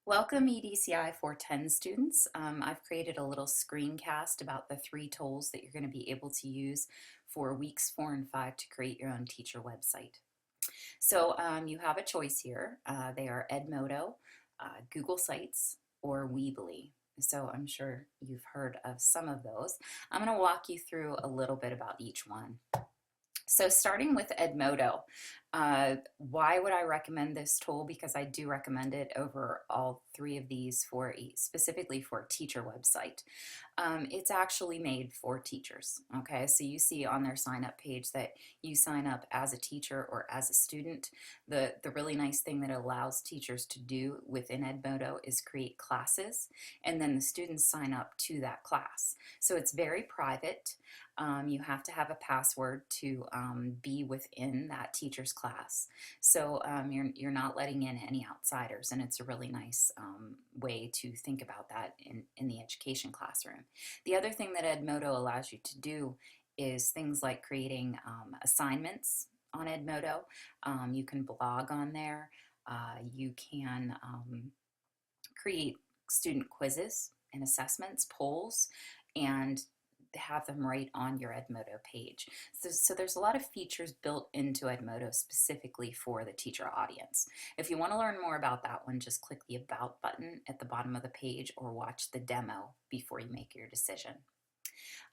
Welcome EDCI 410 students. I've created a little screencast about the 3 tools that you're going to be able to use for weeks 4 and 5 to create your own teacher website. So you have a choice here. They are Edmodo, Google Sites, or Weebly. So I'm sure you've heard of some of those. I'm going to walk you through a little bit about each one. So starting with Edmodo, why would I recommend this tool? Because I do recommend it over all 3 of these specifically for a teacher website. It's actually made for teachers. Okay, so you see on their sign up page that you sign up as a teacher or as a student. The really nice thing that it allows teachers to do within Edmodo is create classes, and then the students sign up to that class. So it's very private. You have to have a password to be within that teacher's class. So you're not letting in any outsiders, and it's a really nice way to think about that in the education classroom. The other thing that Edmodo allows you to do is things like creating assignments on Edmodo. You can blog on there. You can create student quizzes and assessments, polls, and have them right on your Edmodo page. So there's a lot of features built into Edmodo specifically for the teacher audience. If you want to learn more about that one, just click the About button at the bottom of the page or watch the demo before you make your decision.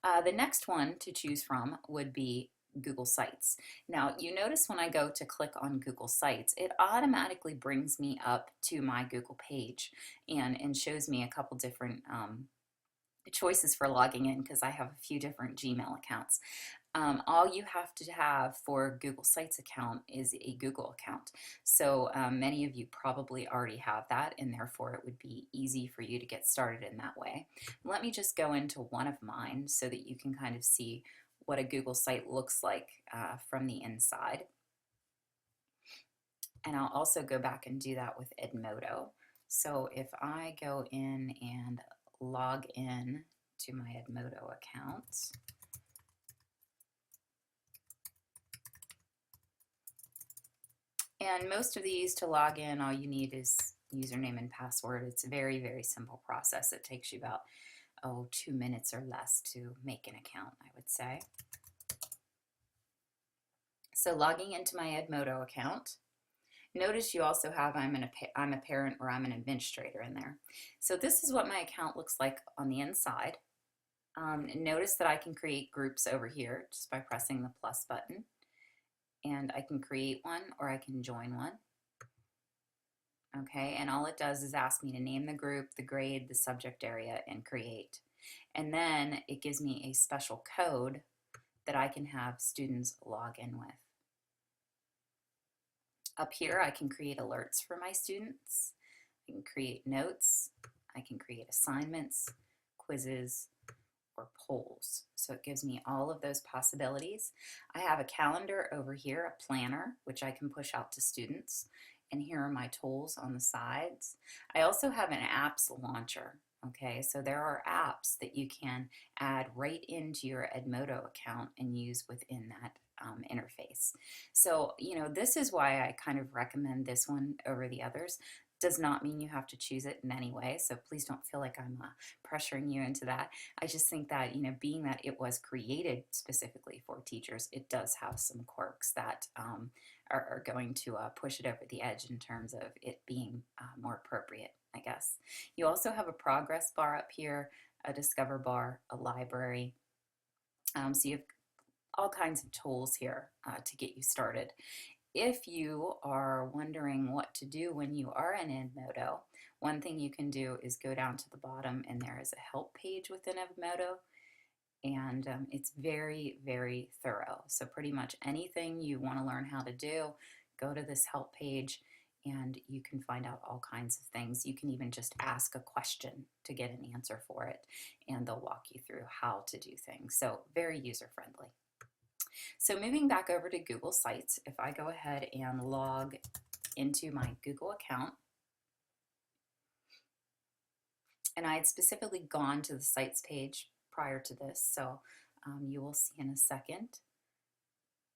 The next one to choose from would be Google Sites. Now, you notice when I go to click on Google Sites, it automatically brings me up to my Google page and shows me a couple different choices for logging in because I have a few different Gmail accounts. All you have to have for a Google Sites account is a Google account. So many of you probably already have that, and therefore it would be easy for you to get started in that way. Let me just go into one of mine so that you can kind of see what a Google site looks like from the inside. And I'll also go back and do that with Edmodo. So if I go in and log in to my Edmodo account, and most of these to log in, all you need is username and password. It's a very, very simple process. It takes you about 2 minutes or less to make an account, I would say. So logging into my Edmodo account, notice you also have I'm a parent or I'm an administrator in there. So this is what my account looks like on the inside. Notice that I can create groups over here just by pressing the plus button. And I can create one or I can join one. Okay, and all it does is ask me to name the group, the grade, the subject area, and create. And then it gives me a special code that I can have students log in with. Up here, I can create alerts for my students. I can create notes. I can create assignments, quizzes, or polls. So it gives me all of those possibilities. I have a calendar over here, a planner, which I can push out to students. And here are my tools on the sides. I also have an apps launcher. Okay, so there are apps that you can add right into your Edmodo account and use within that interface. So, this is why I kind of recommend this one over the others. Does not mean you have to choose it in any way, so please don't feel like I'm pressuring you into that. I just think that, being that it was created specifically for teachers, it does have some quirks that are going to push it over the edge in terms of it being more appropriate, I guess. You also have a progress bar up here, a discover bar, a library. So you have all kinds of tools here to get you started. If you are wondering what to do when you are in Edmodo, one thing you can do is go down to the bottom and there is a help page within Edmodo, and it's very, very thorough. So pretty much anything you want to learn how to do, go to this help page and you can find out all kinds of things. You can even just ask a question to get an answer for it, and they'll walk you through how to do things. So very user-friendly. So moving back over to Google Sites, if I go ahead and log into my Google account, and I had specifically gone to the sites page prior to this, so you will see in a second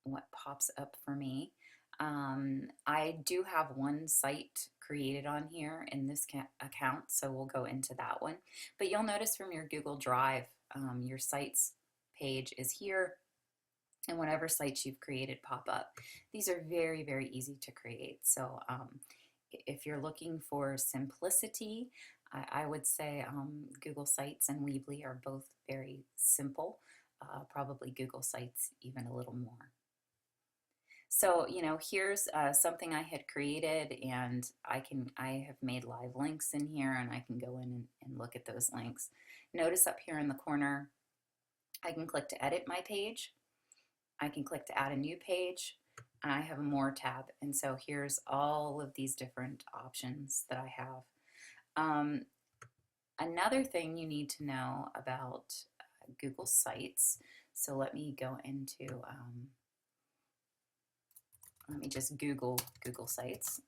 what pops up for me. I do have one site created on here in this account, so we'll go into that one. But you'll notice from your Google Drive, your sites page is here, and whatever sites you've created pop up. These are very, very easy to create. So if you're looking for simplicity, I would say Google Sites and Weebly are both very simple. Probably Google Sites even a little more. So, here's something I had created, and I have made live links in here, and I can go in and look at those links. Notice up here in the corner, I can click to edit my page. I can click to add a new page. I have a more tab, and so here's all of these different options that I have. Another thing you need to know about Google Sites, so let me go into let me just Google Sites.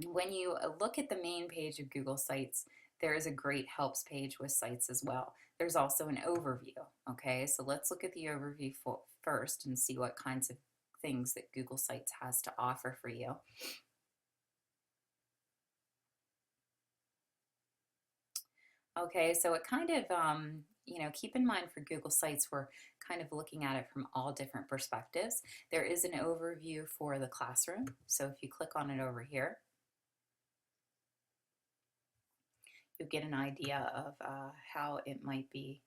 When you look at the main page of Google Sites, there is a great helps page with sites as well. There's also an overview, okay? So let's look at the overview first and see what kinds of things that Google Sites has to offer for you. Okay, so it kind of, keep in mind for Google Sites, we're kind of looking at it from all different perspectives. There is an overview for the classroom. So if you click on it over here, you'll get an idea of how it might be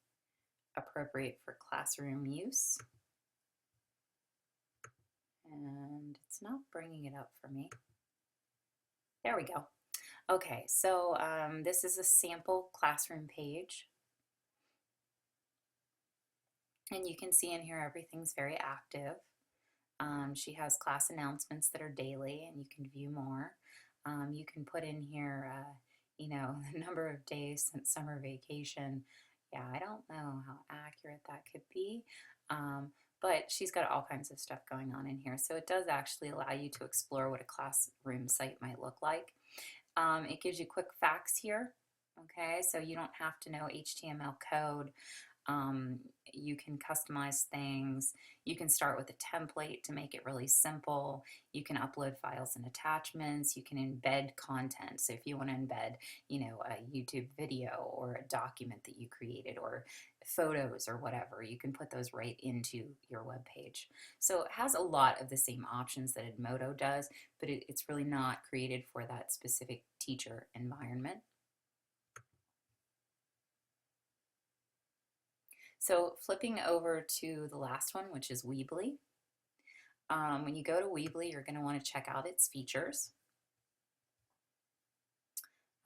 appropriate for classroom use. And it's not bringing it up for me. There we go. Okay, so this is a sample classroom page. And you can see in here everything's very active. She has class announcements that are daily, and you can view more. You can put in here, the number of days since summer vacation. Yeah, I don't know how accurate that could be, but she's got all kinds of stuff going on in here. So it does actually allow you to explore what a classroom site might look like. It gives you quick facts here. Okay, so you don't have to know HTML code. You can customize things. You can start with a template to make it really simple. You can upload files and attachments. You can embed content. So if you want to embed, a YouTube video or a document that you created or photos or whatever, you can put those right into your web page. So it has a lot of the same options that Edmodo does, but it's really not created for that specific teacher environment. So flipping over to the last one, which is Weebly. When you go to Weebly, you're going to want to check out its features.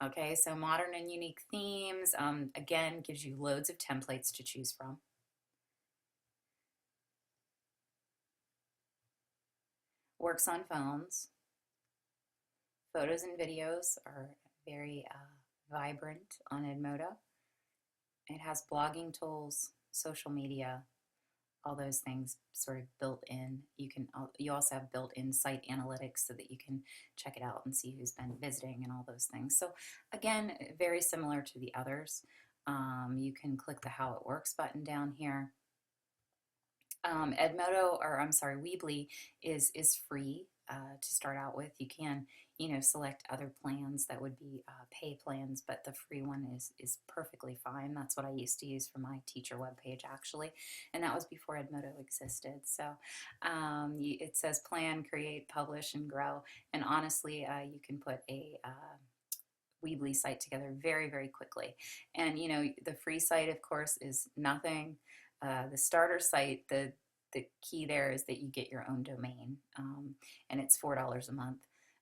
Okay, so modern and unique themes, again, gives you loads of templates to choose from. Works on phones. Photos and videos are very vibrant on Edmodo. It has blogging tools, social media, all those things sort of built in. You also have built-in site analytics so that you can check it out and see who's been visiting and all those things. So again, very similar to the others. You can click the How It Works button down here. Weebly is free to start out with. You can, select other plans that would be pay plans, but the free one is perfectly fine. That's what I used to use for my teacher webpage, actually, and that was before Edmodo existed. So it says plan, create, publish, and grow, and honestly, you can put a Weebly site together very, very quickly. And the free site, of course, is nothing. The starter site, the key there is that you get your own domain, and it's $4 a month.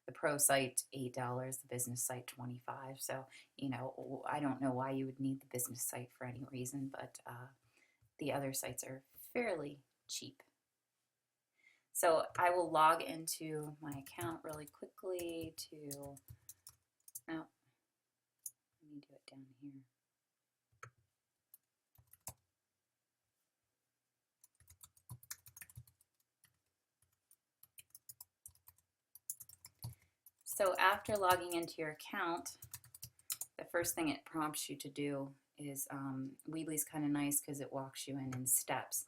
The pro site, $8. The business site, $25. So, I don't know why you would need the business site for any reason, but the other sites are fairly cheap. So I will log into my account really quickly to, let me do it down here. So after logging into your account, the first thing it prompts you to do is, Weebly's kind of nice because it walks you in steps.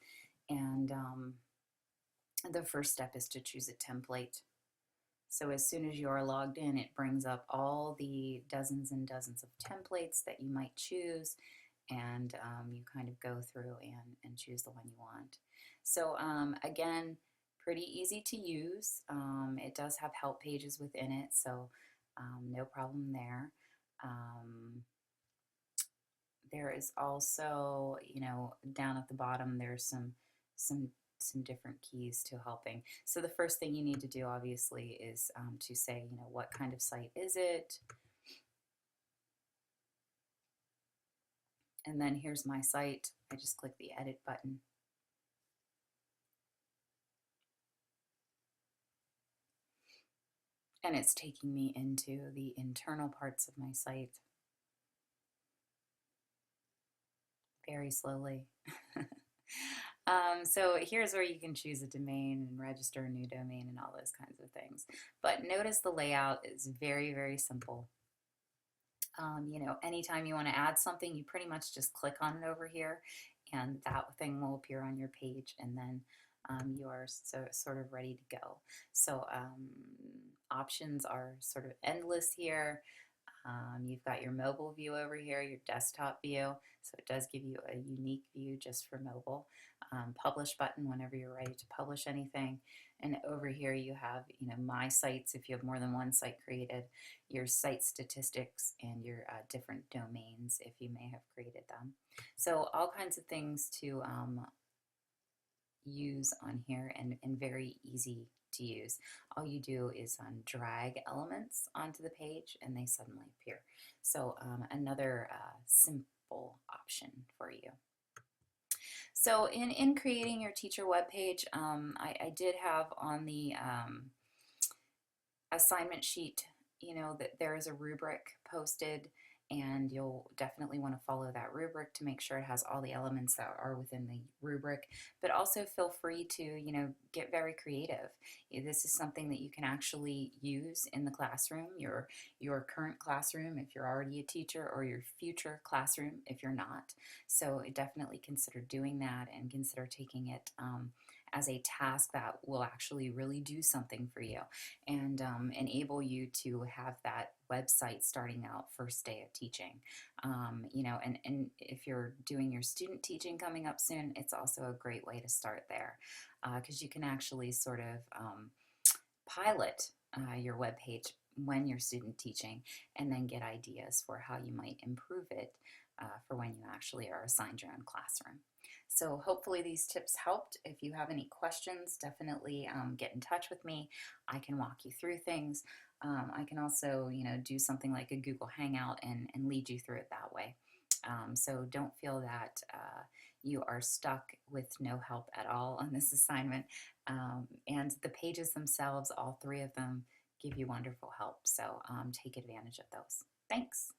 And The first step is to choose a template. So as soon as you are logged in, it brings up all the dozens and dozens of templates that you might choose, and you kind of go through and choose the one you want. So again, pretty easy to use. It does have help pages within it, so no problem there. Um, there is also, down at the bottom, there's some some different keys to helping. So the first thing you need to do, obviously, is to say, what kind of site is it? And then here's my site. I just click the edit button. And it's taking me into the internal parts of my site very slowly. So here's where you can choose a domain and register a new domain and all those kinds of things. But notice the layout is very, very simple. Anytime you want to add something, you pretty much just click on it over here, and that thing will appear on your page, and then you are sort of ready to go. So options are sort of endless here. You've got your mobile view over here, your desktop view, so it does give you a unique view just for mobile. Publish button whenever you're ready to publish anything. And over here you have, my sites if you have more than one site created, your site statistics, and your different domains if you may have created them. So all kinds of things to use on here, and very easy to use. All you do is drag elements onto the page and they suddenly appear. So another simple option for you. So in creating your teacher webpage, I did have on the assignment sheet, that there is a rubric posted, and you'll definitely want to follow that rubric to make sure it has all the elements that are within the rubric. But also feel free to, get very creative. This is something that you can actually use in the classroom, your current classroom if you're already a teacher, or your future classroom if you're not. So definitely consider doing that, and consider taking it as a task that will actually really do something for you, and enable you to have that website starting out first day of teaching. And if you're doing your student teaching coming up soon, it's also a great way to start there, because you can actually sort of pilot your webpage when you're student teaching, and then get ideas for how you might improve it for when you actually are assigned your own classroom. So hopefully these tips helped. If you have any questions, definitely get in touch with me. I can walk you through things. I can also, do something like a Google Hangout and lead you through it that way. So don't feel that you are stuck with no help at all on this assignment. And the pages themselves, all three of them, give you wonderful help. So take advantage of those. Thanks.